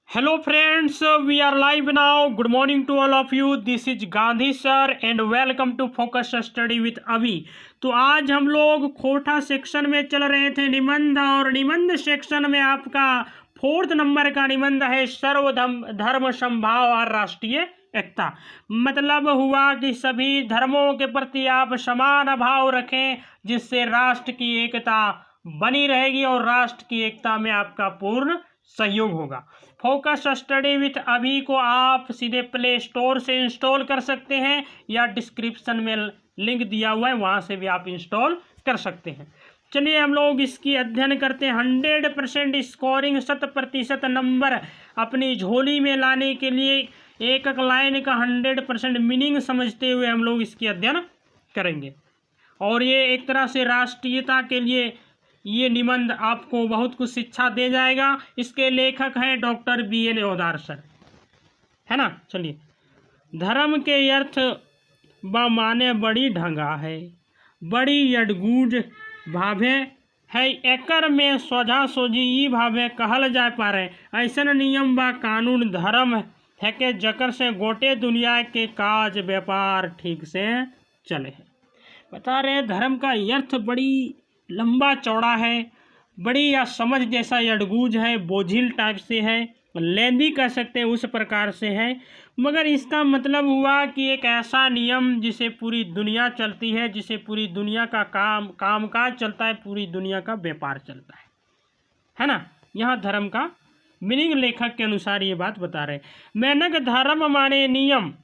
Hello friends, we are live now. Good morning to all of you. This is Gandhi sir and welcome to Focus Study with अभी। तो आज हम लोग खोटा section में चल रहे थे निबंध, और निबंध सेक्शन में आपका 4th नंबर का निबंध है सर्वधर्म समभाव और राष्ट्रीय एकता। मतलब हुआ कि सभी धर्मों के प्रति आप समान भाव रखें, जिससे राष्ट्र की एकता बनी रहेगी और राष्ट्र की एकता में आपका पूर्ण सहयोग होगा। फोकस स्टडी विथ अभी को आप सीधे प्ले स्टोर से इंस्टॉल कर सकते हैं या डिस्क्रिप्शन में लिंक दिया हुआ है, वहां से भी आप इंस्टॉल कर सकते हैं। चलिए हम लोग इसकी अध्ययन करते हैं। 100% स्कोरिंग 100% नंबर अपनी झोली में लाने के लिए एक एक लाइन का 100% मीनिंग समझते हुए हम लोग इसकी अध्ययन करेंगे। और ये एक तरह से राष्ट्रीयता के लिए ये निबंध आपको बहुत कुछ शिक्षा दे जाएगा। इसके लेखक हैं डॉक्टर BN ओदार सर, है ना। चलिए, धर्म के अर्थ ब माने बड़ी ढंगा है, बड़ी यडगूज भावे है, एकर में सोझा सोझी ई भावे कहल जा पारे ऐसन नियम बा कानून धर्म है के जकर से गोटे दुनिया के काज व्यापार ठीक से चले। बता रहे धर्म का अर्थ बड़ी लंबा चौड़ा है, बड़ी या समझ जैसा यडगूज है, बोझिल टाइप से है, लेंदी कह सकते हैं उस प्रकार से है। मगर इसका मतलब हुआ कि एक ऐसा नियम जिसे पूरी दुनिया चलती है, जिसे पूरी दुनिया का कामकाज चलता है, पूरी दुनिया का व्यापार चलता है ना। यहाँ धर्म का मीनिंग लेखक के अनुसार ये बात बता रहे। मैनक धर्म माने नियम,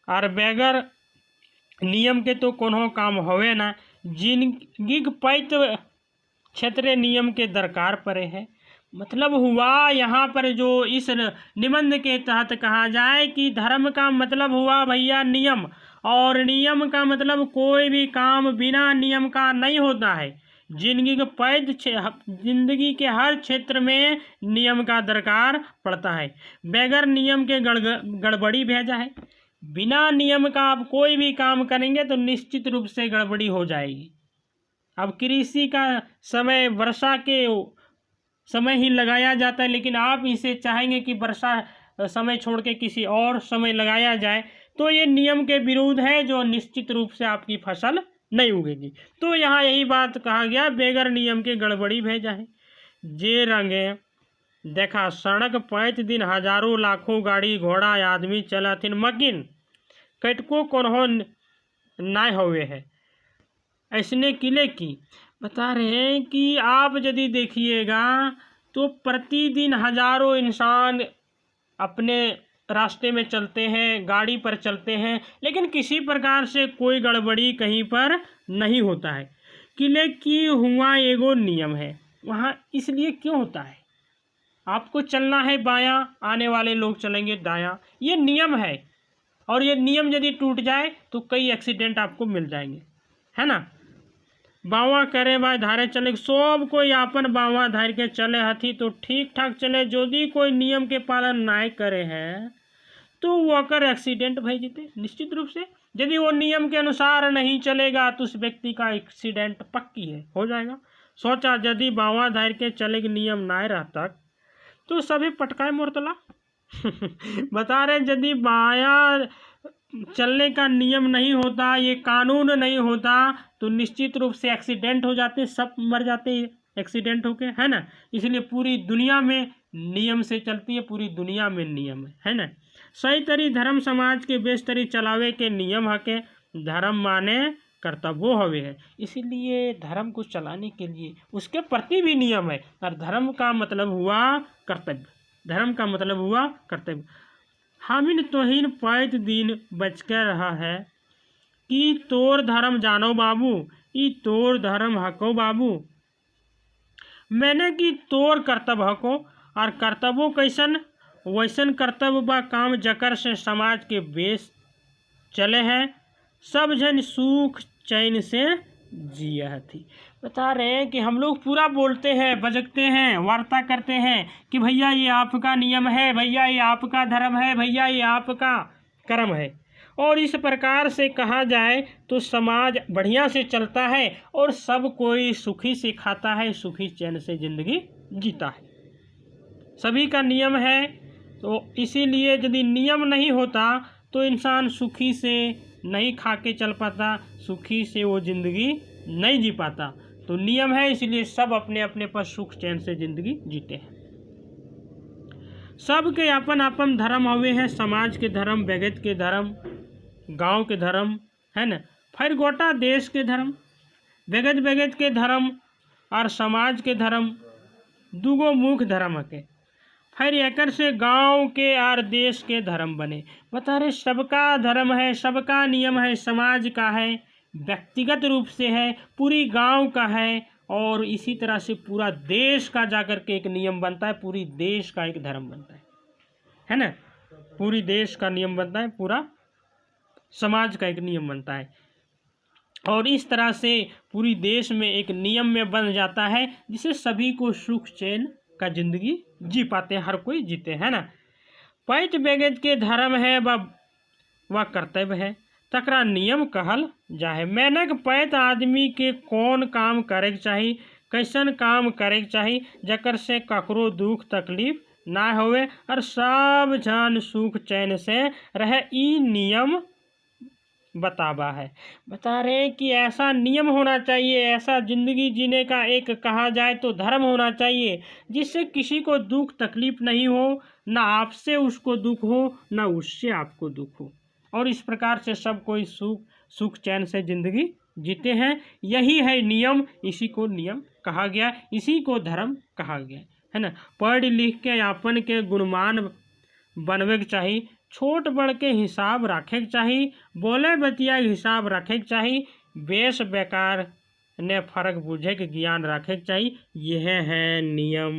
और बगैर नियम के तो कोनो काम होवे ना। जिंदगी पैत क्षेत्र नियम के दरकार पड़े हैं। मतलब हुआ यहाँ पर जो इस निबंध के तहत कहा जाए कि धर्म का मतलब हुआ भैया नियम, और नियम का मतलब कोई भी काम बिना नियम का नहीं होता है। जिंदगी के हर क्षेत्र में नियम का दरकार पड़ता है। बगैर नियम के गड़बड़ी भेजा है। बिना नियम का आप कोई भी काम करेंगे तो निश्चित रूप से गड़बड़ी हो जाएगी। अब कृषि का समय वर्षा के समय ही लगाया जाता है, लेकिन आप इसे चाहेंगे कि वर्षा समय छोड़ के किसी और समय लगाया जाए, तो ये नियम के विरुद्ध है, जो निश्चित रूप से आपकी फसल नहीं उगेगी। तो यहाँ यही बात कहा गया, बेगर नियम के गड़बड़ी भेजा है। जे रंगे देखा सड़क पैत दिन हजारों लाखों गाड़ी घोड़ा आदमी चलथिन, मकिन कटको कोन्हो नाय हुए है ऐसने किले की। बता रहे हैं कि आप यदि देखिएगा तो प्रतिदिन हजारों इंसान अपने रास्ते में चलते हैं, गाड़ी पर चलते हैं, लेकिन किसी प्रकार से कोई गड़बड़ी कहीं पर नहीं होता है। किले की हुआ एगो नियम है वहाँ। इसलिए क्यों होता है? आपको चलना है बायां, आने वाले लोग चलेंगे दायां, ये नियम है। और ये नियम यदि टूट जाए तो कई एक्सीडेंट आपको मिल जाएंगे, है ना। बावा करे बा धारे चले, सब कोई आपन बावा धार के चले हथी तो ठीक ठाक चले। यदि कोई नियम के पालन ना करे हैं तो वकर एक्सीडेंट भई जीते निश्चित रूप से। यदि वो नियम के अनुसार नहीं चलेगा तो उस व्यक्ति का एक्सीडेंट पक्की है, हो जाएगा। सोचा यदि बावा धार के चले के नियम ना रहता तो सभी पटकाए मोरतला। बता रहे यदि बाया चलने का नियम नहीं होता, ये कानून नहीं होता, तो निश्चित रूप से एक्सीडेंट हो जाते, सब मर जाते एक्सीडेंट होके, है ना। इसलिए पूरी दुनिया में नियम से चलती है, पूरी दुनिया में नियम है ना। सही तरी धर्म समाज के बेस तरी चलावे के नियम हके, धर्म माने कर्तव्य हवे है। इसीलिए धर्म को चलाने के लिए उसके प्रति भी नियम है, और धर्म का मतलब हुआ कर्तव्य। धर्म का मतलब हुआ कर्तव्य। हामिन तोहिन पैत दिन बचकर रहा है कि तोर धर्म जानो बाबू, ई तोर धर्म हको बाबू। मैंने कि तोर कर्तव्य हको, और कर्तव्य कैसन वैसन कर्तव्य बा काम जकर से समाज के बेस चले हैं, सब जन सुख चैन से जिया थी। बता रहे हैं कि हम लोग पूरा बोलते हैं, बजकते हैं, वार्ता करते हैं कि भैया ये आपका नियम है, भैया ये आपका धर्म है, भैया ये आपका कर्म है। और इस प्रकार से कहा जाए तो समाज बढ़िया से चलता है और सब कोई सुखी से खाता है, सुखी चैन से जिंदगी जीता है। सभी का नियम है। तो इसीलिए यदि नियम नहीं होता तो इंसान सुखी से नहीं खा के चल पाता, सुखी से वो ज़िंदगी नहीं जी पाता। तो नियम है, इसलिए सब अपने अपने पर सुख चैन से ज़िंदगी जीते हैं। सबके अपन अपन धर्म हुए हैं, समाज के धर्म, व्यक्ति के धर्म, गांव के धर्म, है न, फिर गोटा देश के धर्म, व्यक्ति के धर्म और समाज के धर्म, दूगो मुख्य धर्म के, फिर एकर से गांव के और देश के धर्म बने। बता रहे सबका धर्म है, सबका नियम है, समाज का है, व्यक्तिगत रूप से है, पूरी गांव का है, और इसी तरह से पूरा देश का जाकर के एक नियम बनता है, पूरी देश का एक धर्म बनता है ना, पूरी देश का नियम बनता है, पूरा समाज का एक नियम बनता है, और इस तरह से पूरी देश में एक नियम में बन जाता है, जिससे सभी को सुख चैन का जिंदगी जी पाते हैं, हर कोई जीते, है ना। पैत व्यक्ति के धर्म है वह कर्तव्य है, तकरा नियम कहल जाए। मैंने पैत आदमी के कौन काम करे के चाही, कैसन काम करे के चाही, जकर से ककरो दुख तकलीफ ना होवे और सब जन सुख चैन से रहे, ई नियम बतावा है। बता रहे हैं कि ऐसा नियम होना चाहिए, ऐसा जिंदगी जीने का एक कहा जाए तो धर्म होना चाहिए, जिससे किसी को दुख तकलीफ नहीं हो, ना आपसे उसको दुख हो, ना उससे आपको दुख हो, और इस प्रकार से सब कोई सुख चैन से जिंदगी जीते हैं। यही है नियम, इसी को नियम कहा गया, इसी को धर्म कहा गया, है ना। पढ़ लिख के अपन के गुणमान बनवे के चाहिए, छोट बड़ के हिसाब रखे के चाहिए, बोले बतिया हिसाब रखे के चाहिए, बेश बेकार ने फर्क बूझे के ज्ञान रखे के चाहिए। यह है नियम।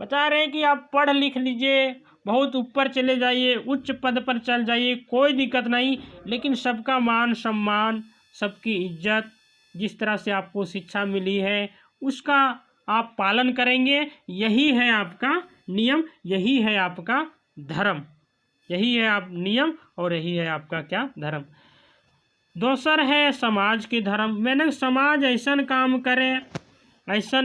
बता रहे हैं कि आप पढ़ लिख लीजिए, बहुत ऊपर चले जाइए, उच्च पद पर चल जाइए, कोई दिक्कत नहीं, लेकिन सबका मान सम्मान, सबकी इज्जत, जिस तरह से आपको शिक्षा मिली है उसका आप पालन करेंगे, यही है आपका नियम, यही है आपका धर्म, यही है आप नियम, और यही है आपका क्या धर्म। दूसर है समाज के धर्म। मैंने समाज ऐसा काम करे, ऐसा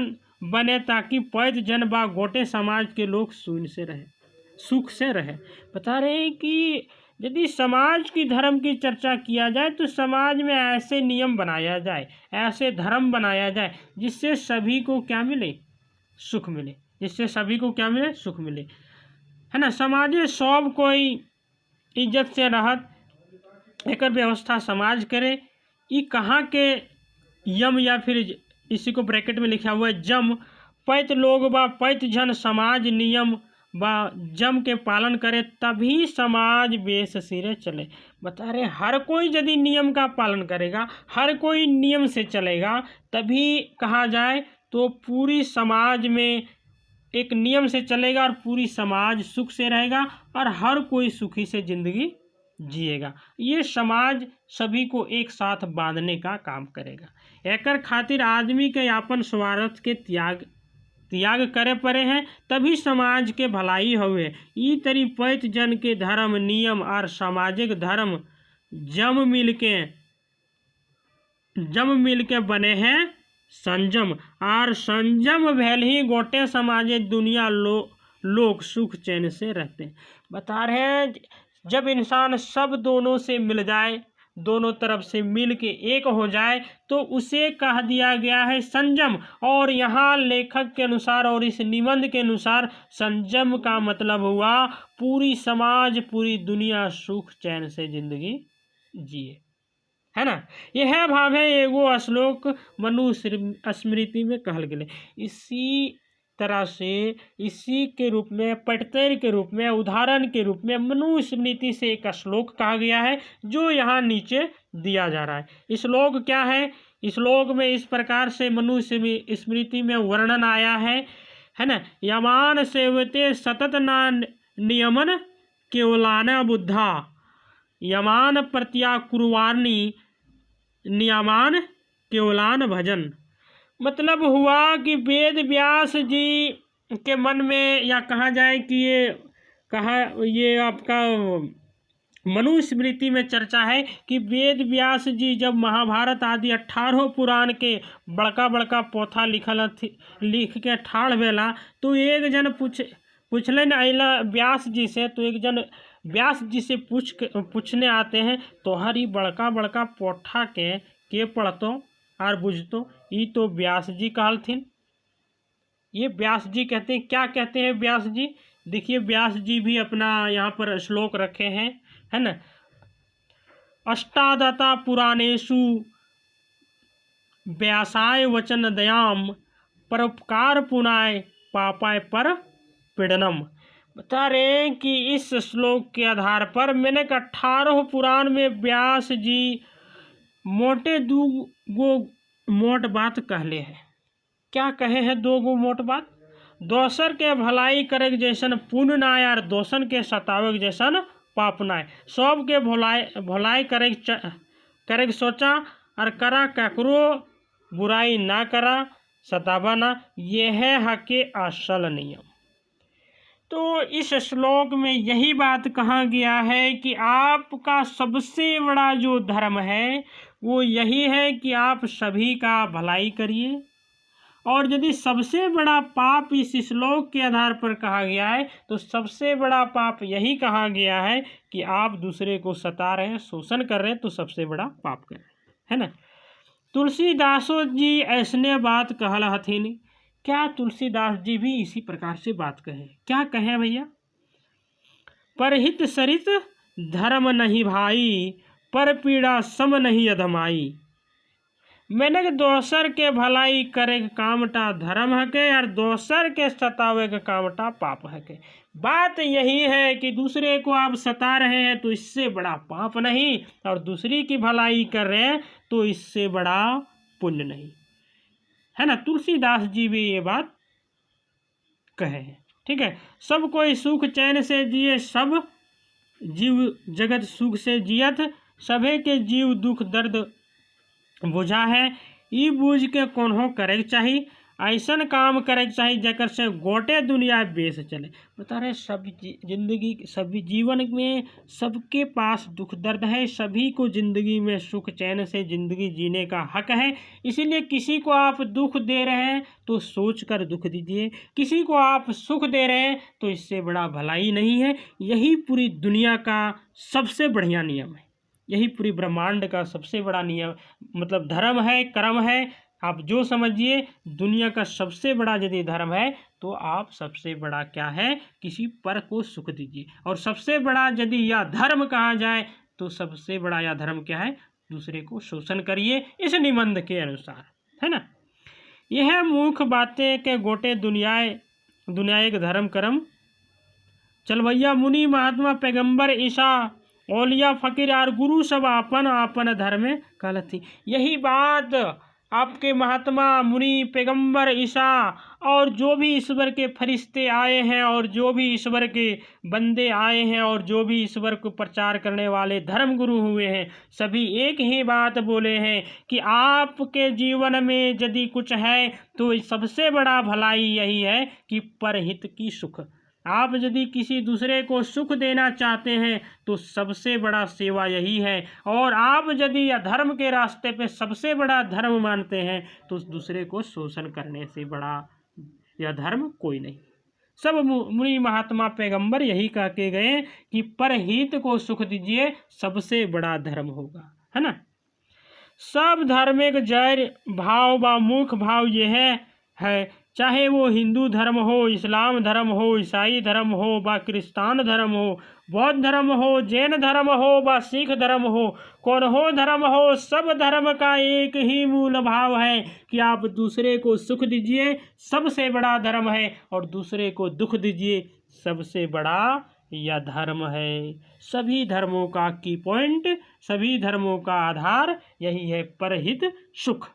बने ताकि पैत जन बा गोटे समाज के लोग सुख से रहे। बता रहे हैं कि यदि समाज की धर्म की चर्चा किया जाए तो समाज में ऐसे नियम बनाया जाए, ऐसे धर्म बनाया जाए, जिससे सभी को क्या मिले, सुख मिले, जिससे सभी को क्या मिले, सुख मिले, है ना। समाजे सब कोई इज्जत से रहत, एक व्यवस्था समाज करे। ये कहाँ के यम, या फिर इसी को ब्रैकेट में लिखा हुआ है जम, पैत लोग बा पैत जन समाज नियम बा जम के पालन करे, तभी समाज बेस सिरे चले। बता रहे हर कोई यदि नियम का पालन करेगा, हर कोई नियम से चलेगा, तभी कहा जाए तो पूरी समाज में एक नियम से चलेगा और पूरी समाज सुख से रहेगा और हर कोई सुखी से जिंदगी जिएगा। ये समाज सभी को एक साथ बांधने का काम करेगा। एकर खातिर आदमी के अपन स्वार्थ के त्याग करे पड़े हैं, तभी समाज के भलाई हुए। ई तरी पैत जन के धर्म नियम और सामाजिक धर्म जम मिल के बने हैं संयम, और संयम भैल ही गोटे समाजे दुनिया लोग सुख चैन से रहते हैं। बता रहे हैं जब इंसान सब दोनों से मिल जाए, दोनों तरफ से मिल के एक हो जाए, तो उसे कह दिया गया है संयम। और यहाँ लेखक के अनुसार और इस निबंध के अनुसार संयम का मतलब हुआ पूरी समाज, पूरी दुनिया सुख चैन से जिंदगी जिए, है ना। यह भाव है एगो श्लोक मनु स्मृति में कहल गए। इसी तरह से इसी के रूप में, पटतेर के रूप में, उदाहरण के रूप में मनु स्मृति से एक श्लोक कहा गया है, जो यहाँ नीचे दिया जा रहा है। श्लोक क्या है? श्लोक में इस प्रकार से मनु स्मृति में वर्णन आया है ना। यमान सेवते सतत नियमन केवलान बुद्धा, यमान प्रत्याकुर्वाणी नियमान केवलान भजन। मतलब हुआ कि वेद व्यास जी के मन में, या कहा जाए कि ये आपका मनु स्मृति में चर्चा है कि वेद व्यास जी जब महाभारत आदि 18 पुराण के बड़का बड़का पोथा लिख के ठाड़ भेला, तो एक जन पूछलन अला व्यास जी से, तो एक जन व्यास जी से पूछने आते हैं, तोहरी बड़का बड़का पोठा के पढ़तो और बुझतो, ये तो व्यास जी कहलथिन। ये व्यास जी कहते हैं, क्या कहते हैं व्यास जी? देखिए व्यास जी भी अपना यहाँ पर श्लोक रखे हैं, है ना। अष्टादता पुराणेषु व्यासाय वचन दयाम, परोपकार पुनाय पापाय पर पीड़नम। बता रहे हैं कि इस श्लोक के आधार पर मैंने 18 पुराण में व्यास जी मोटे दो गो मोट बात कहले हैं। क्या कहे हैं दो गो मोट बात? दोसर के भलाई करे जैसन पुण्य नाय, और दोसन के सतावे जैसन पाप नाय। सब के भलाई करे सोचा और करा, ककरो बुराई ना करा, सतावा ना, ये है हके असल नियम। तो इस श्लोक में यही बात कहा गया है कि आपका सबसे बड़ा जो धर्म है वो यही है कि आप सभी का भलाई करिए। और यदि सबसे बड़ा पाप इस श्लोक के आधार पर कहा गया है, तो सबसे बड़ा पाप यही कहा गया है कि आप दूसरे को सता रहे हैं, शोषण कर रहे हैं, तो सबसे बड़ा पाप कर रहे हैं, है ना। तुलसीदासो जी ऐसने बात कहल हथिन। क्या तुलसीदास जी भी इसी प्रकार से बात कहे? क्या कहे भैया? परहित सरित धर्म नहीं भाई, पर पीड़ा सम नहीं अधमाई। मैंने कि दोसर के भलाई करे के कामटा धर्म हके, और दोसर के सतावे के कामटा पाप हके। बात यही है कि दूसरे को आप सता रहे हैं तो इससे बड़ा पाप नहीं, और दूसरी की भलाई कर रहे हैं तो इससे बड़ा पुण्य नहीं, है ना। तुलसीदास जी भी ये बात कहे हैं, ठीक है। सब कोई सुख चैन से जिए, सब जीव जगत सुख से जियत, सभे के जीव दुख दर्द बुझा है। ई बूझ के कोन्हो करे चाही, ऐसन काम करे चाही जकर से गोटे दुनिया बेस चले। बता रहे सब जिंदगी, सभी जीवन में सबके पास दुख दर्द है, सभी को जिंदगी में सुख चैन से जिंदगी जीने का हक है। इसीलिए किसी को आप दुख दे रहे हैं तो सोच कर दुख दीजिए, किसी को आप सुख दे रहे हैं तो इससे बड़ा भलाई नहीं है। यही पूरी दुनिया का सबसे बढ़िया नियम है, यही पूरी ब्रह्मांड का सबसे बड़ा नियम, मतलब धर्म है, कर्म है, आप जो समझिए। दुनिया का सबसे बड़ा यदि धर्म है तो आप सबसे बड़ा क्या है, किसी पर को सुख दीजिए। और सबसे बड़ा यदि यह धर्म कहा जाए तो सबसे बड़ा यह धर्म क्या है, दूसरे को शोषण करिए, इस निबंध के अनुसार, है ना। यह मुख्य बातें के गोटे दुनिया के धर्म कर्म चलवैया मुनि महात्मा पैगंबर ईसा औलिया फकीर और गुरु सब आपन आपन धर्म कहलथी। यही बात आपके महात्मा मुनि पैगंबर ईसा और जो भी ईश्वर के फरिश्ते आए हैं, और जो भी ईश्वर के बंदे आए हैं, और जो भी ईश्वर को प्रचार करने वाले धर्म गुरु हुए हैं, सभी एक ही बात बोले हैं कि आपके जीवन में यदि कुछ है तो सबसे बड़ा भलाई यही है कि परहित की सुख। आप यदि किसी दूसरे को सुख देना चाहते हैं तो सबसे बड़ा सेवा यही है। और आप यदि अधर्म के रास्ते पे सबसे बड़ा धर्म मानते हैं तो दूसरे को शोषण करने से बड़ा यह धर्म कोई नहीं। सब मुनि महात्मा पैगंबर यही कह के गए कि परहित को सुख दीजिए, सबसे बड़ा धर्म होगा, है ना। सब धार्मिक जैर भाव व मुख्य भाव यह है, चाहे वो हिंदू धर्म हो, इस्लाम धर्म हो, ईसाई धर्म हो, व क्रिस्तान धर्म हो, बौद्ध धर्म हो, जैन धर्म हो, व सिख धर्म हो, कौन हो धर्म हो, सब धर्म का एक ही मूल भाव है कि आप दूसरे को सुख दीजिए, सबसे बड़ा धर्म है, और दूसरे को दुख दीजिए, सबसे बड़ा यह धर्म है। सभी धर्मों का की पॉइंट, सभी धर्मों का आधार यही है, परहित सुख।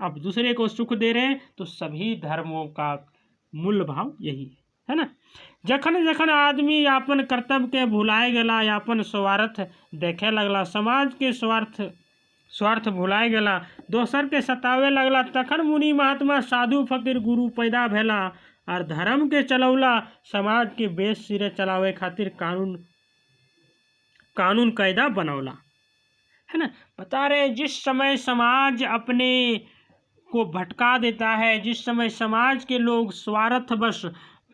आप दूसरे को सुख दे रहे हैं तो सभी धर्मों का मूल भाव यही है ना। जखन जखन आदमी अपन कर्तव्य के भुलाए गला, अपन स्वार्थ देखे लगला, समाज के स्वार्थ भुलाए गला, दोसर के सतावे लगला, तखन मुनि महात्मा साधु फकीर गुरु पैदा भेला और धर्म के चलौला, समाज के बेस सिरे चलावे खातिर कानून कायदा बनौला, है ना। बता रहे जिस समय समाज अपने को भटका देता है, जिस समय समाज के लोग स्वार्थवश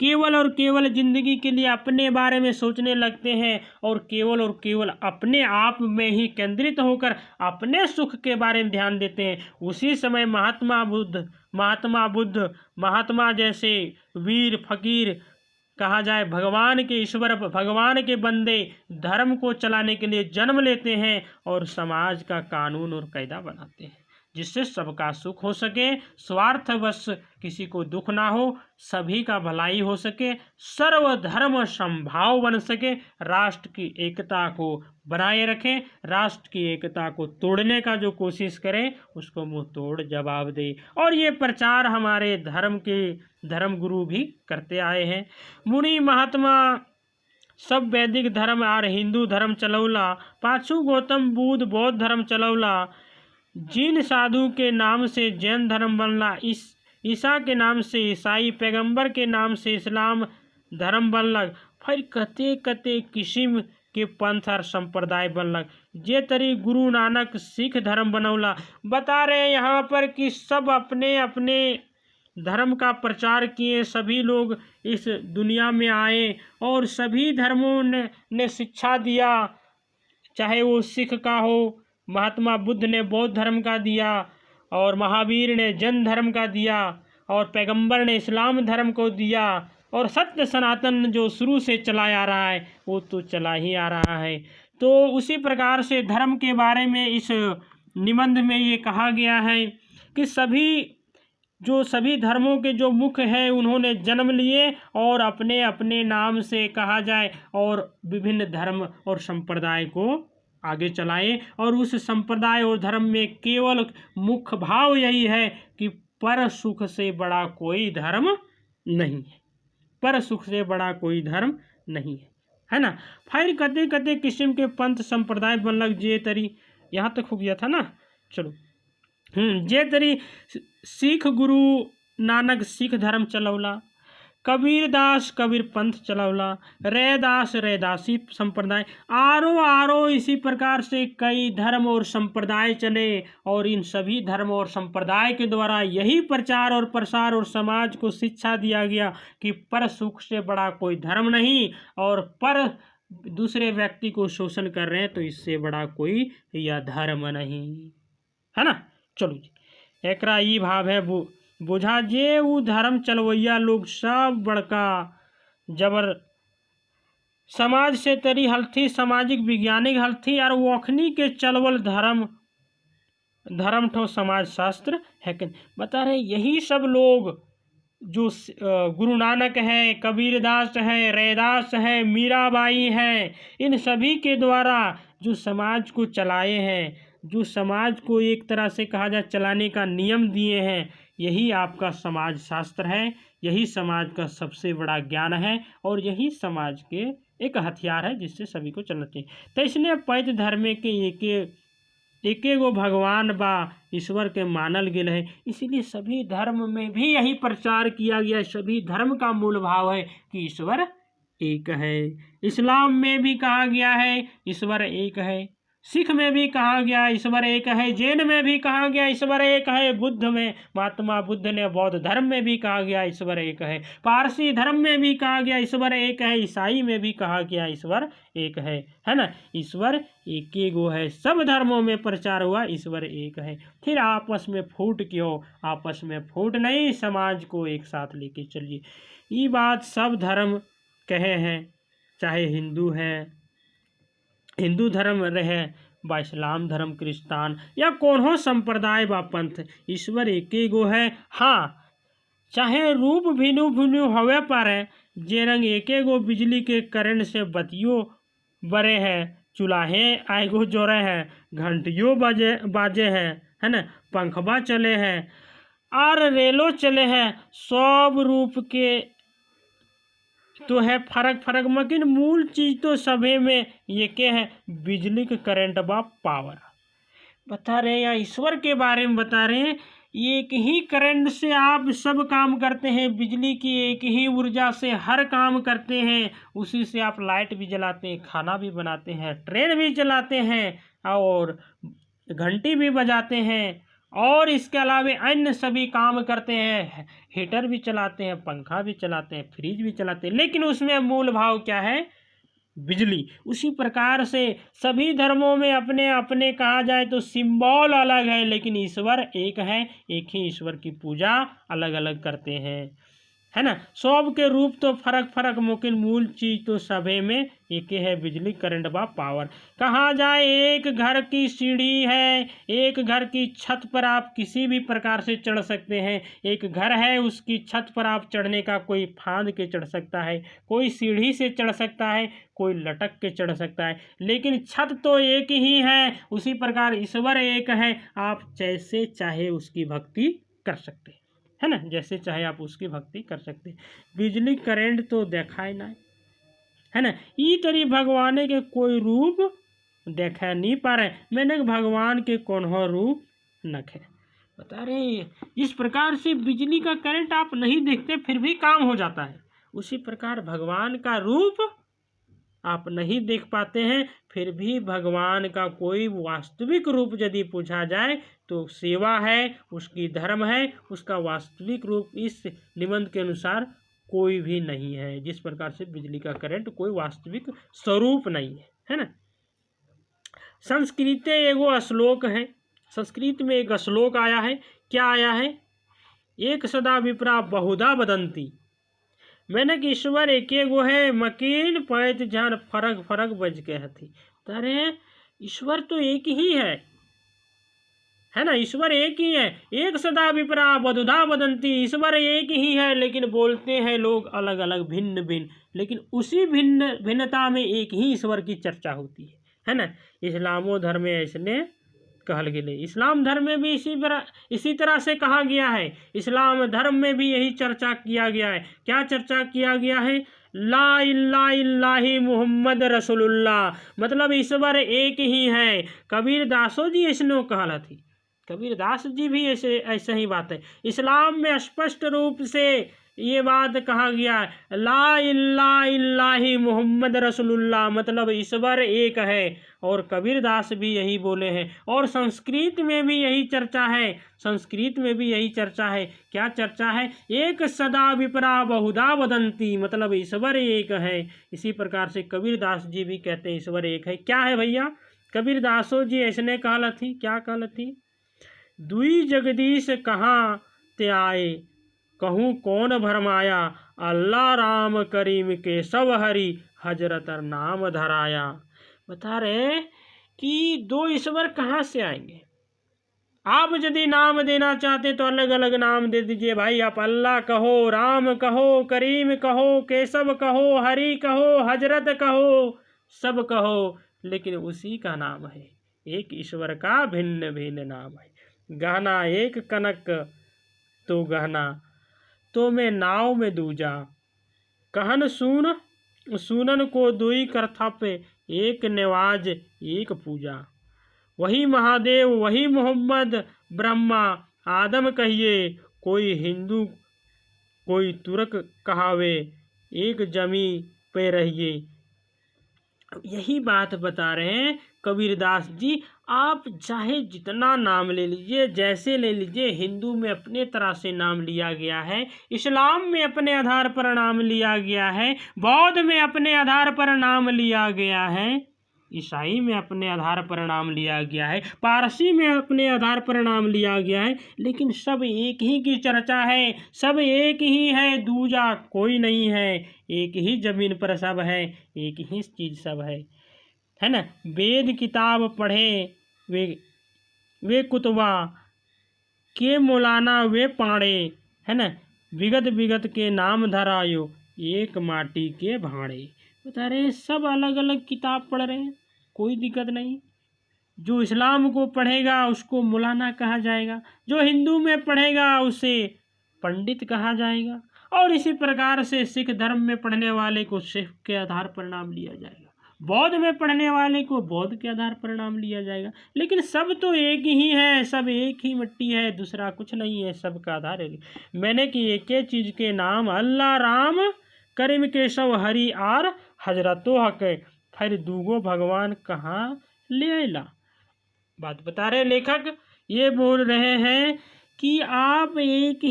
केवल और केवल जिंदगी के लिए अपने बारे में सोचने लगते हैं और केवल अपने आप में ही केंद्रित होकर अपने सुख के बारे में ध्यान देते हैं, उसी समय महात्मा जैसे वीर फकीर कहा जाए भगवान के बंदे धर्म को चलाने के लिए जन्म लेते हैं और समाज का कानून और कायदा बनाते हैं, जिससे सबका सुख हो सके, स्वार्थवश किसी को दुख ना हो, सभी का भलाई हो सके, सर्वधर्म समभाव बन सके, राष्ट्र की एकता को बनाए रखें, राष्ट्र की एकता को तोड़ने का जो कोशिश करे उसको मुंह तोड़ जवाब दे। और ये प्रचार हमारे धर्म गुरु भी करते आए हैं। मुनि महात्मा सब वैदिक धर्म और हिंदू धर्म चलौला, पाछू गौतम बुद्ध बौद्ध धर्म चलौला, जिन साधु के नाम से जैन धर्म बनला, ईसा के नाम से ईसाई, पैगंबर के नाम से इस्लाम धर्म बनलक, फिर कते कते किस्म के पंथ और संप्रदाय बनलक, जे तरी गुरु नानक सिख धर्म बनौला। बता रहे हैं यहाँ पर कि सब अपने अपने धर्म का प्रचार किए, सभी लोग इस दुनिया में आए और सभी धर्मों ने शिक्षा दिया, चाहे वो सिख का हो, महात्मा बुद्ध ने बौद्ध धर्म का दिया और महावीर ने जैन धर्म का दिया और पैगंबर ने इस्लाम धर्म को दिया, और सत्य सनातन जो शुरू से चला आ रहा है वो तो चला ही आ रहा है। तो उसी प्रकार से धर्म के बारे में इस निबंध में ये कहा गया है कि सभी धर्मों के जो मुख्य हैं उन्होंने जन्म लिए और अपने अपने नाम से कहा जाए और विभिन्न धर्म और संप्रदाय को आगे चलाए, और उस संप्रदाय और धर्म में केवल मुख्य भाव यही है कि पर सुख से बड़ा कोई धर्म नहीं है, पर सुख से बड़ा कोई धर्म नहीं है ना। फिर कते कते किस्म के पंथ संप्रदाय बनलक, जे तरी यहाँ तक हो गया था ना। चलो जे तरी सिख गुरु नानक सिख धर्म चलौला, कबीरदास कबीर पंथ चलौला, रैदास रैदासी संप्रदाय, आरो इसी प्रकार से कई धर्म और संप्रदाय चले, और इन सभी धर्म और संप्रदाय के द्वारा यही प्रचार और प्रसार और समाज को शिक्षा दिया गया कि पर सुख से बड़ा कोई धर्म नहीं, और पर दूसरे व्यक्ति को शोषण कर रहे हैं तो इससे बड़ा कोई यह धर्म नहीं है ना। चलो जी, एकरा ई भाव है बुझा जे वो धर्म चलवैया लोग सब बड़का जबर समाज से तरी हलथी, सामाजिक वैज्ञानिक हलथी, और वखनी के चलवल धर्म ठो समाज शास्त्र है कि बता रहे। यही सब लोग जो गुरु नानक है, कबीरदास है, रैदास है, मीराबाई है, इन सभी के द्वारा जो समाज को चलाए हैं, जो समाज को एक तरह से कहा जाए चलाने का नियम दिए हैं, यही आपका समाज शास्त्र है, यही समाज का सबसे बड़ा ज्ञान है, और यही समाज के एक हथियार है जिससे सभी को चलना चाहिए। तो इसलिए पैत धर्म के एक गो भगवान बा ईश्वर के मानल गेल है, इसीलिए सभी धर्म में भी यही प्रचार किया गया। सभी धर्म का मूल भाव है कि ईश्वर एक है। इस्लाम में भी कहा गया है ईश्वर एक है, सिख में भी कहा गया ईश्वर एक है, जैन में भी कहा गया ईश्वर एक है, बुद्ध में महात्मा बुद्ध ने बौद्ध धर्म में भी कहा गया ईश्वर एक है, पारसी धर्म में भी कहा गया ईश्वर एक है, ईसाई में भी कहा गया ईश्वर एक है ना। ईश्वर एक ही गो है, सब धर्मों में प्रचार हुआ ईश्वर एक है। फिर आपस में फूट क्यों? आपस में फूट नहीं, समाज को एक साथ लेके चलिए। ये बात सब धर्म कहे हैं, चाहे हिंदू धर्म रहे बा इस्लाम धर्म, क्रिस्तान या कोनो संप्रदाय बा पंथ, ईश्वर एक ही गो है। हाँ, चाहे रूप भिन्न भिन्न होवे पारे, जे रंग एके गो बिजली के करंट से बतियो बरे हैं, चूल्हे आएगो जोरे हैं, घंटियों बाजे हैं, है ना, पंखबा चले हैं और रेलो चले हैं, सब रूप के तो है फर्क मगर मूल चीज तो सभी में ये क्या है, बिजली के करंट बा पावर। बता रहे हैं या ईश्वर के बारे में बता रहे हैं, एक ही करंट से आप सब काम करते हैं, बिजली की एक ही ऊर्जा से हर काम करते हैं, उसी से आप लाइट भी जलाते हैं, खाना भी बनाते हैं, ट्रेन भी चलाते हैं और घंटी भी बजाते हैं और इसके अलावा अन्य सभी काम करते हैं, हीटर भी चलाते हैं, पंखा भी चलाते हैं, फ्रिज भी चलाते हैं, लेकिन उसमें मूल भाव क्या है? बिजली। उसी प्रकार से सभी धर्मों में अपने अपने कहा जाए तो सिंबल अलग है, लेकिन ईश्वर एक है, एक ही ईश्वर की पूजा अलग अलग करते हैं, है ना। सब के रूप तो फर्क फर्क, लेकिन मूल चीज तो सभी में एक ही है, बिजली, करंट व पावर। कहा जाए एक घर की सीढ़ी है, एक घर की छत पर आप किसी भी प्रकार से चढ़ सकते हैं। एक घर है, उसकी छत पर आप चढ़ने का, कोई फांद के चढ़ सकता है, कोई सीढ़ी से चढ़ सकता है, कोई लटक के चढ़ सकता है, लेकिन छत तो एक ही है। उसी प्रकार ईश्वर एक है, आप जैसे चाहे उसकी भक्ति कर सकते हैं, है ना, जैसे चाहे आप उसकी भक्ति कर सकते। बिजली करेंट तो देखा ही ना, है ना। ई तरी भगवान के कोई रूप देखा नहीं पा रहे, मैंने भगवान के कौन हो रूप नखे बता रहे। जिस प्रकार से बिजली का करंट आप नहीं देखते फिर भी काम हो जाता है, उसी प्रकार भगवान का रूप आप नहीं देख पाते हैं, फिर भी भगवान का कोई वास्तविक रूप यदि पूछा जाए तो सेवा है, उसकी धर्म है, उसका वास्तविक रूप इस निबंध के अनुसार कोई भी नहीं है। जिस प्रकार से बिजली का करंट कोई वास्तविक स्वरूप नहीं है ना। संस्कृत एगो श्लोक है, संस्कृत में एक श्लोक आया है, क्या आया है? एक सदा विप्रा बहुधा बदंती, मैंने कि ईश्वर एके गो है, मकीन पैत जान फरक फरक बज के हथी। अरे ईश्वर तो एक ही है ना, ईश्वर एक ही है। एक सदा विपरा बहुधा बदंती, ईश्वर एक ही है, लेकिन बोलते हैं लोग अलग अलग, भिन्न भिन्न, लेकिन उसी भिन्न भिन्नता में एक ही ईश्वर की चर्चा होती है ना। इस्लामो धर्म में ऐसने कहल गए, इस्लाम धर्म में भी इसी तरह से कहा गया है। इस्लाम धर्म में भी यही चर्चा किया गया है। क्या चर्चा किया गया है? ला इल्ला इल्लाही मुहम्मद रसूलुल्लाह, मतलब ईश्वर एक ही है। कबीर दासो जी ऐसनो कहला थी, कबीर दास जी भी ऐसे ही बात है। इस्लाम में स्पष्ट रूप से ये बात कहा गया है, ला इल्ला इल्लाही मुहम्मद रसूलुल्लाह, मतलब ईश्वर एक है। और कबीर दास भी यही बोले हैं। और संस्कृत में भी यही चर्चा है, संस्कृत में भी यही चर्चा है। क्या चर्चा है? एक सदा विपरा बहुधा वदंती, मतलब ईश्वर एक है। इसी प्रकार से कबीर दास जी भी कहते हैं ईश्वर एक है। क्या है भैया? कबीर दासो जी ऐसने कहला थी, क्या कहला थी? दुई जगदीश कहाँ ते आए, कहूँ कौन भरमाया, अल्लाह राम करीम के सब हरि, हजरत नाम धराया। बता रहे कि दो ईश्वर कहाँ से आएंगे। आप यदि नाम देना चाहते तो अलग अलग नाम दे दीजिए भाई, आप अल्लाह कहो, राम कहो, करीम कहो, केशव कहो, हरि कहो, हजरत कहो, सब कहो, लेकिन उसी का नाम है। एक ईश्वर का भिन्न भिन्न नाम है। गहना एक कनक तो गहना, तो मैं नाव में दूजा, कहन सुन सुनन को दुई करथा पे, एक नवाज एक पूजा। वही महादेव वही मोहम्मद, ब्रह्मा आदम कहिए, कोई हिंदू कोई तुर्क कहावे, एक जमी पे रहिए। यही बात बता रहे हैं कबीरदास जी। आप चाहे जितना नाम ले लीजिए, जैसे ले लीजिए, हिंदू में अपने तरह से नाम लिया गया है, इस्लाम में अपने आधार पर नाम लिया गया है, बौद्ध में अपने आधार पर नाम लिया गया है, ईसाई में अपने आधार पर नाम लिया गया है, पारसी में अपने आधार पर नाम लिया गया है, लेकिन सब एक ही की चर्चा है, सब एक ही है, दूजा कोई नहीं है, एक ही जमीन पर सब है, एक ही चीज सब है ना। वेद किताब पढ़े वे कुतुबा के मौलाना वे पाड़े, है ना, विगत विगत के नाम धरायो, एक माटी के भाड़े। बता रहे सब अलग अलग किताब पढ़ रहे हैं, कोई दिक्कत नहीं। जो इस्लाम को पढ़ेगा उसको मौलाना कहा जाएगा, जो हिंदू में पढ़ेगा उसे पंडित कहा जाएगा, और इसी प्रकार से सिख धर्म में पढ़ने वाले को सिख के आधार पर नाम लिया जाएगा, बौद्ध में पढ़ने वाले को बौद्ध के आधार पर नाम लिया जाएगा। लेकिन सब तो एक ही है, सब एक ही मिट्टी है, दूसरा कुछ नहीं है, सबका आधार है। मैंने कि एक ही चीज के नाम अल्लाह राम करीम केशव हरि आर हजरतो हक, फिर दूगो भगवान कहाँ ले आला। बात बता रहे लेखक ये बोल रहे हैं कि आप एक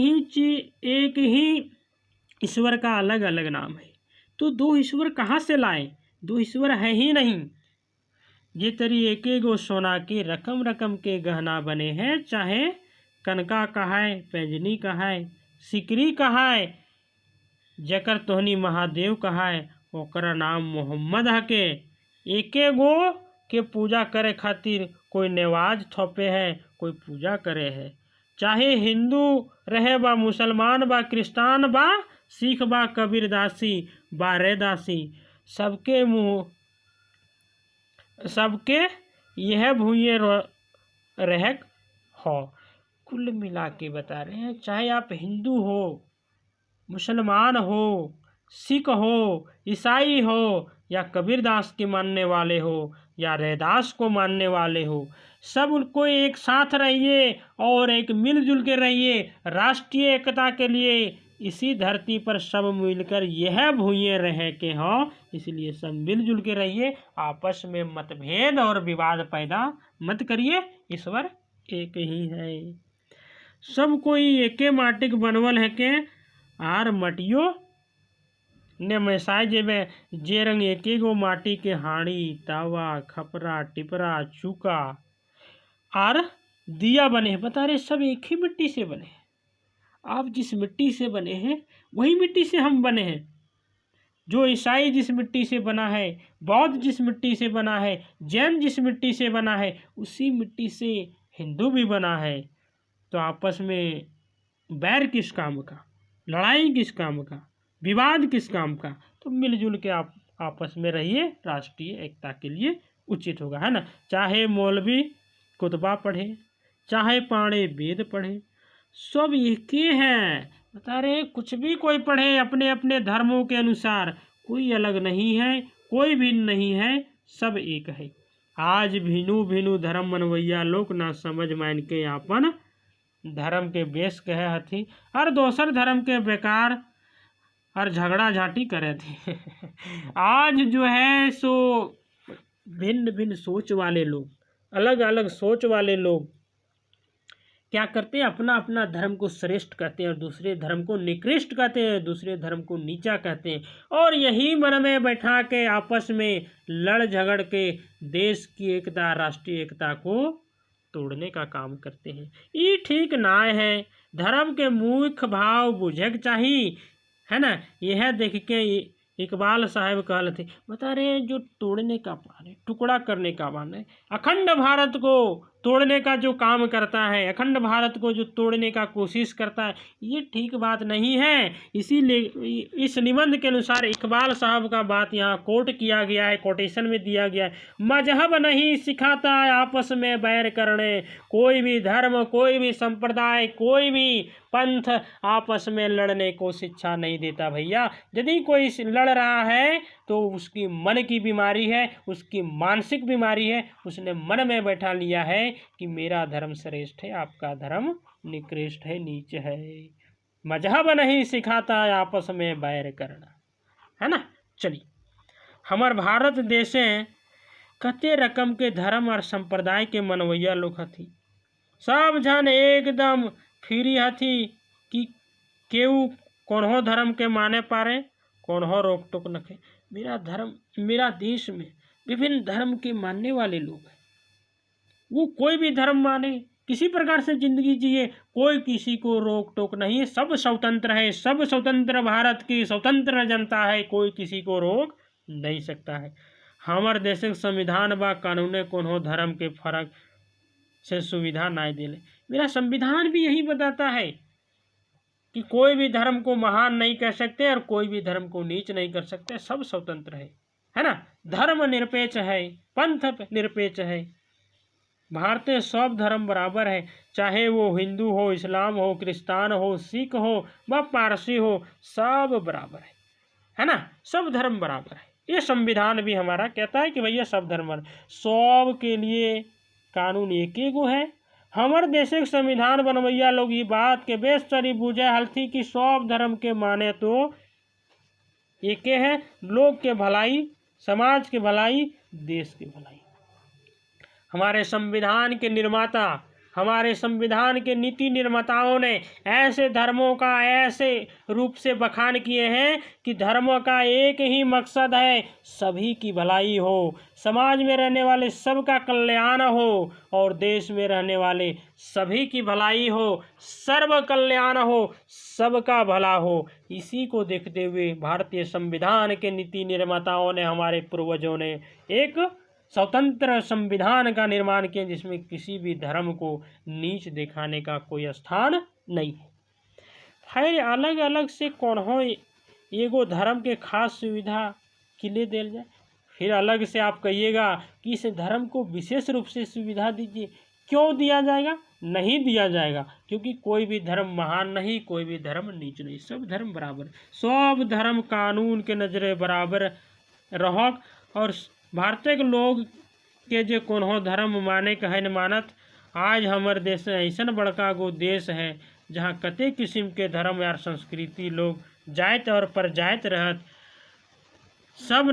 ही ईश्वर का अलग अलग नाम है, तो दो ईश्वर कहाँ से लाए? दो ईश्वर है ही नहीं। ये तरी एके गो सोना के रकम रकम के गहना बने हैं, चाहे कनका कहाय, पैजनी कहाय, सिकरी कहाय, जकर तोहनी महादेव कहाय, ओकरा नाम मोहम्मद हके। एके गो के पूजा करे खातिर कोई नेवाज थोपे है, कोई पूजा करे है। चाहे हिंदू रहे बा, मुसलमान बा, क्रिस्तान बा, सिख बा, कबीरदासी बा, रैदासी, सबके मुँह सबके यह भूये रहक हो। कुल मिला के बता रहे हैं, चाहे आप हिंदू हो, मुसलमान हो, सिख हो, ईसाई हो, या कबीरदास के मानने वाले हो, या रैदास को मानने वाले हो, सब उनको एक साथ रहिए और एक मिलजुल के रहिए राष्ट्रीय एकता के लिए। इसी धरती पर सब मिलकर यह भूये रहे के हों, इसलिए सब मिलजुल के रहिए, आपस में मतभेद और विवाद पैदा मत करिए। ईश्वर एक ही है, सब कोई एके माटिक बनवल है के, आर मटियो ने मैसाय जेबे जे रंग एके गो माटी के हाड़ी, तावा, खपरा, टिपरा, चूका आर दिया बने हैं। बता रहे सब एक ही मिट्टी से बने हैं। आप जिस मिट्टी से बने हैं वही मिट्टी से हम बने हैं। जो ईसाई जिस मिट्टी से बना है, बौद्ध जिस मिट्टी से बना है, जैन जिस मिट्टी से बना है, उसी मिट्टी से हिंदू भी बना है। तो आपस में बैर किस काम का, लड़ाई किस काम का, विवाद किस काम का? तो मिलजुल के आप आपस में रहिए, राष्ट्रीय एकता के लिए उचित होगा, है ना। चाहे मौलवी कुतबा पढ़े, चाहे पाड़े वेद पढ़े, सब एक ही हैं। बता रहे कुछ भी कोई पढ़े अपने अपने धर्मों के अनुसार, कोई अलग नहीं है, कोई भिन्न नहीं है, सब एक है। आज भिनु भिनु धर्म मनवैया लोग ना समझ मान के आपन धर्म के बेस कहे हथी, और दोसर धर्म के बेकार और झगड़ा झाटी करे थे। आज जो है सो भिन्न भिन्न सोच वाले लोग, अलग अलग सोच वाले लोग क्या करते हैं, अपना अपना धर्म को श्रेष्ठ कहते हैं और दूसरे धर्म को निकृष्ट कहते हैं, दूसरे धर्म को नीचा कहते हैं, और यही मन में बैठा के आपस में लड़ झगड़ के देश की एकता, राष्ट्रीय एकता को तोड़ने का काम करते हैं। ये ठीक ना है। धर्म के मुख्य भाव बुझे चाहिए, है ना। यह देख के इकबाल साहब कहल थे, बता रहे हैं जो तोड़ने का प्लान है, टुकड़ा करने का प्लान है, अखंड भारत को तोड़ने का जो काम करता है, अखंड भारत को जो तोड़ने का कोशिश करता है, ये ठीक बात नहीं है। इसीलिए इस निबंध के अनुसार इकबाल साहब का बात यहाँ कोट किया गया है, कोटेशन में दिया गया है। मजहब नहीं सिखाता आपस में बैर करने, कोई भी धर्म, कोई भी संप्रदाय, कोई भी पंथ आपस में लड़ने को शिक्षा नहीं देता भैया। यदि कोई लड़ रहा है तो उसकी मन की बीमारी है, उसकी मानसिक बीमारी है। उसने मन में बैठा लिया है कि मेरा धर्म श्रेष्ठ है, आपका धर्म निकृष्ट है, नीच है। मजहब नहीं सिखाता आपस में बैर करना, है ना। चलिए, हमार भारत देशे कते रकम के धर्म और संप्रदाय के मनवैया लोग हथी। सब जन एकदम फ्री हथी कि केहू कौनहो धर्म के माने पारे, कौनहो रोक टोक नखे। मेरा धर्म, मेरा देश में विभिन्न धर्म के मानने वाले लोग हैं। वो कोई भी धर्म माने, किसी प्रकार से जिंदगी जिए, कोई किसी को रोक टोक नहीं है। सब स्वतंत्र है, सब स्वतंत्र भारत की स्वतंत्र जनता है, कोई किसी को रोक नहीं सकता है। हमारे देश के संविधान बा कानूने कोनो धर्म के फर्क से सुविधा नहीं दिले। मेरा संविधान भी यही बताता है कि कोई भी धर्म को महान नहीं कह सकते और कोई भी धर्म को नीच नहीं कर सकते, सब स्वतंत्र है ना। धर्म निरपेक्ष है, पंथ निरपेक्ष है। भारतीय सब धर्म बराबर है, चाहे वो हिंदू हो, इस्लाम हो, क्रिस्तान हो, सिख हो व पारसी हो, सब बराबर है ना। सब धर्म बराबर है। ये संविधान भी हमारा कहता है कि भैया सब धर्म सब के लिए कानून एक गो है। हमारे देश के संविधान बनवैया लोग ये बात के बेसरी बूझे हलथी कि सब धर्म के माने तो एक है, लोग के भलाई, समाज के भलाई, देश की भलाई। हमारे संविधान के निर्माता हमारे संविधान के नीति निर्माताओं ने ऐसे धर्मों का ऐसे रूप से बखान किए हैं कि धर्मों का एक ही मकसद है, सभी की भलाई हो, समाज में रहने वाले सबका कल्याण हो और देश में रहने वाले सभी की भलाई हो, सर्व कल्याण हो, सबका भला हो। इसी को देखते हुए भारतीय संविधान के नीति निर्माताओं ने, हमारे पूर्वजों ने एक स्वतंत्र संविधान का निर्माण किया जिसमें किसी भी धर्म को नीच दिखाने का कोई स्थान नहीं है। फिर अलग अलग से कौन हो एगो धर्म के खास सुविधा किले दिल जाए, फिर अलग से आप कहिएगा कि इस धर्म को विशेष रूप से सुविधा दीजिए। क्यों दिया जाएगा? नहीं दिया जाएगा, क्योंकि कोई भी धर्म महान नहीं, कोई भी धर्म नीच नहीं, सब धर्म बराबर, सब धर्म कानून के नजरे बराबर रहो। और भारतीय के लोग के जे कोनो धर्म माने कहे न मानत, आज हमारे देश ऐसा बड़का गो देश है जहाँ कते किस्म के धर्म या संस्कृति लोग जात और परजात रहत, सब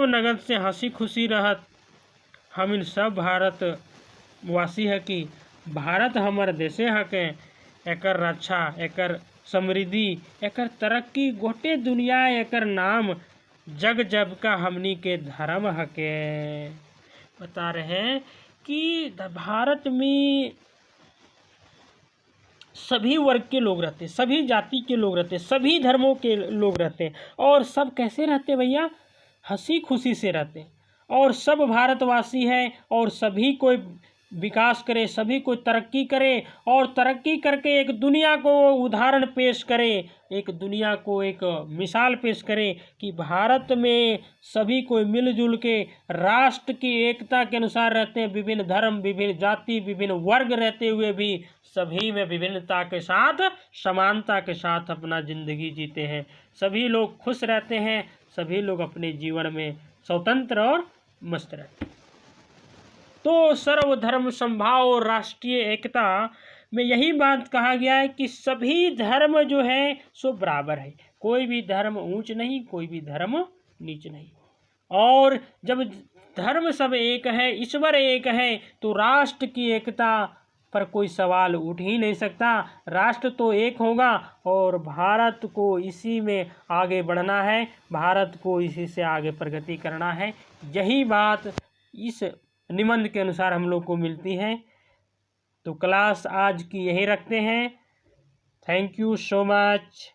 नगद से हंसी खुशी रहत। हम इन सब भारत वासी है कि भारत हमारे देशे हके, एकर रक्षा, एकर समृद्धि, एकर तरक्की गोटे दुनिया एकर नाम जग जब का हमनी के धर्म हके। बता रहे हैं कि भारत में सभी वर्ग के लोग रहते, सभी जाति के लोग रहते, सभी धर्मों के लोग रहते, और सब कैसे रहते भैया? हंसी खुशी से रहते, और सब भारतवासी हैं और सभी कोई विकास करे, सभी को तरक्की करे, और तरक्की करके एक दुनिया को उदाहरण पेश करे, एक दुनिया को एक मिसाल पेश करे कि भारत में सभी कोई मिलजुल के राष्ट्र की एकता के अनुसार रहते हैं। विभिन्न धर्म, विभिन्न जाति, विभिन्न वर्ग रहते हुए भी सभी में विभिन्नता के साथ, समानता के साथ अपना जिंदगी जीते हैं। सभी लोग खुश रहते हैं, सभी लोग अपने जीवन में स्वतंत्र और मस्त रहते हैं। तो सर्वधर्म समभाव और राष्ट्रीय एकता में यही बात कहा गया है कि सभी धर्म जो है सो बराबर है, कोई भी धर्म ऊंच नहीं, कोई भी धर्म नीच नहीं। और जब धर्म सब एक है, ईश्वर एक है, तो राष्ट्र की एकता पर कोई सवाल उठ ही नहीं सकता। राष्ट्र तो एक होगा और भारत को इसी में आगे बढ़ना है, भारत को इसी से आगे प्रगति करना है। यही बात इस निबंध के अनुसार हम लोग को मिलती है। तो क्लास आज की यही रखते हैं। Thank you so much.